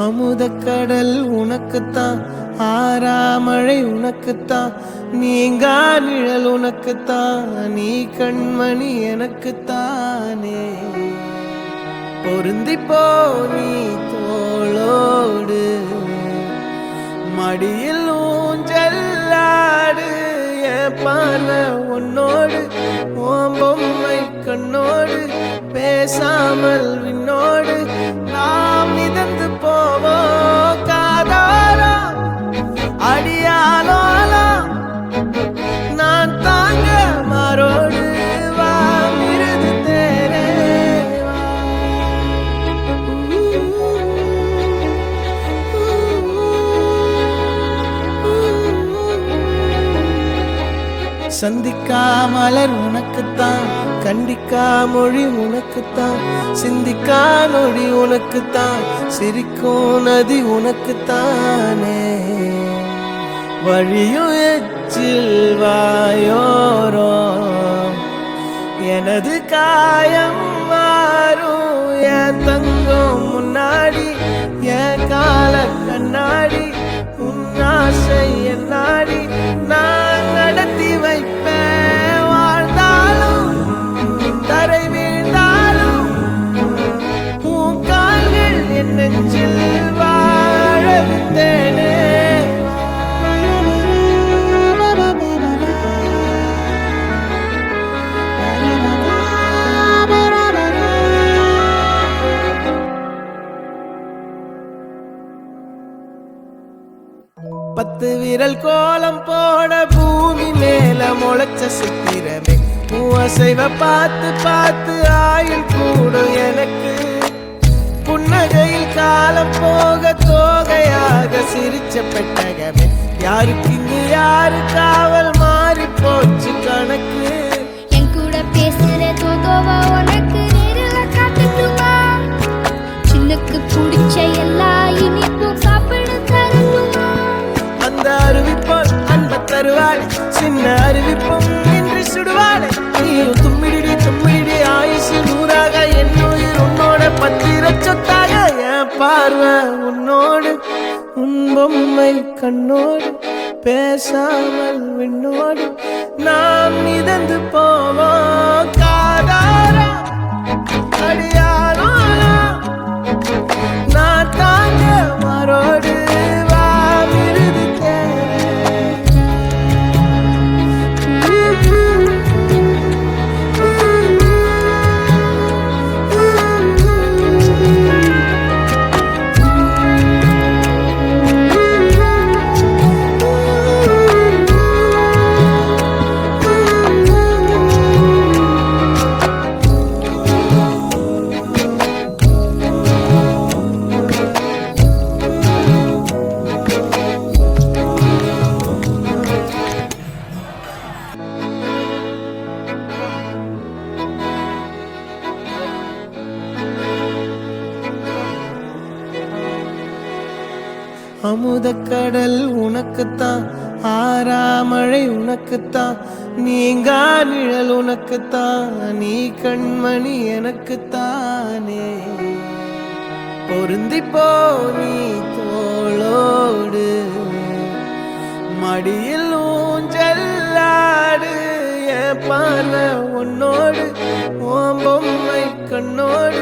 அமுதக்கடல் உனக்குத்தான், ஆறாமழை உனக்குத்தான், நீங்கா நிழல் உனக்குத்தான், நீ கண்மணி எனக்குத்தானே. பொருந்திப்போ நீ தோளோடு, மடியில் ஊஞ்சல்லாடு, என் பார்வை உன்னோடு, ஓம் பொம்மை கண்ணோடு, பேசாமல் விண்ணோடு நாம் மிதந்து போவோம் காதாரா அடியாலோலா, நான் தாங்க மாறோடு வா மிருது தேரே சந்திக்கா மலர் உனக்குத்தான், கண்டிக்கா மொழி உனக்குத்தான், சிந்திக்கா நொடி உனக்குத்தான், சிரிக்கும் நதி உனக்குத்தானே. வழியும் எச்சில் வாயோரோ எனது காயம் மாறும், என் தங்கம் முன்னாடி என் கால கண்ணாடி, உன் ஆசை என்னாடி நான் நடத்தி வைப்பேன். வாழ்ந்தாலும் தரை வீழ்ந்தாலும் உன் கால்கள் என் நெஞ்சில் வாழ விட்டேனே. பத்து விரல் கோலம் போட பூமி மேல முளைச்ச சித்திரமே, அசைவ பார்த்து பார்த்து ஆயுள் கூடும் எனக்கு. புன்னகையில் காலம் போக தோகையாக சிரிச்ச பெட்டகமே, யாருக்கு இங்கு யாரு காவல் மாறி போச்சு கணக்கு. என் கூட பேசுற தோதோவா உனக்கு நேரில் காட்டுட்டுமா, சின்னுக்கு பிடிச்ச எல்லா இனிப்பும் சாப்பிட தரட்டுமா. அந்த அருவிப்போல் அன்ப தருவாள், சின்ன அருவிப்பும் இன்று சுடுவாள். நீயும் தும்மிடி தும்மிடி ஆயுசு நூறாக, என் உயிர் உன்னோட பத்திர சொத்தாக. என் பார்வை உன்னோடு, உன் பொம்மை கண்ணோடு, பேசாமல் விண்ணோடு நாம் மிதந்து போவோம் காதாரா அடியாலோலா, நான் தாங்க மாறோடு வா மிருது அமுதக்கடல் உனக்குத்தான், ஆறாமழை உனக்குத்தான், நீங்கா நிழல் உனக்குத்தான், நீ கண்மணி எனக்குத்தானே. பொருந்திப்போ நீ தோளோடு, மடியில் ஊஞ்சல்லாடு, என் பார்வை உன்னோடு, ஓம் பொம்மை கண்ணோடு,